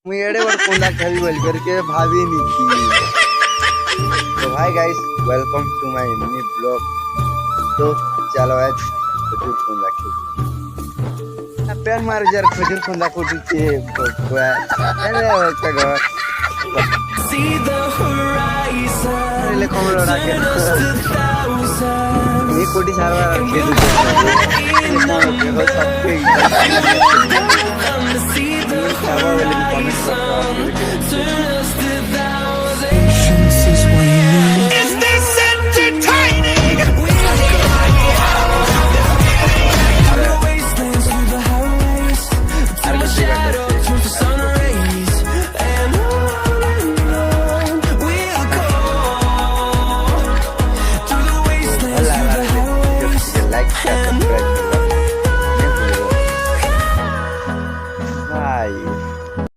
मुझे एड़े बार कोंडा खावी बोल करके भाभी नहीं थी। तो hi guys, welcome to my mini blog. तो चलो आज खजूर कोंडा खेल पेन मार जार खजूर कोंडा को तुझे अरे का घर ले कमलो राखे ये कोटी सारवा रखे तो सबके सारवा वाले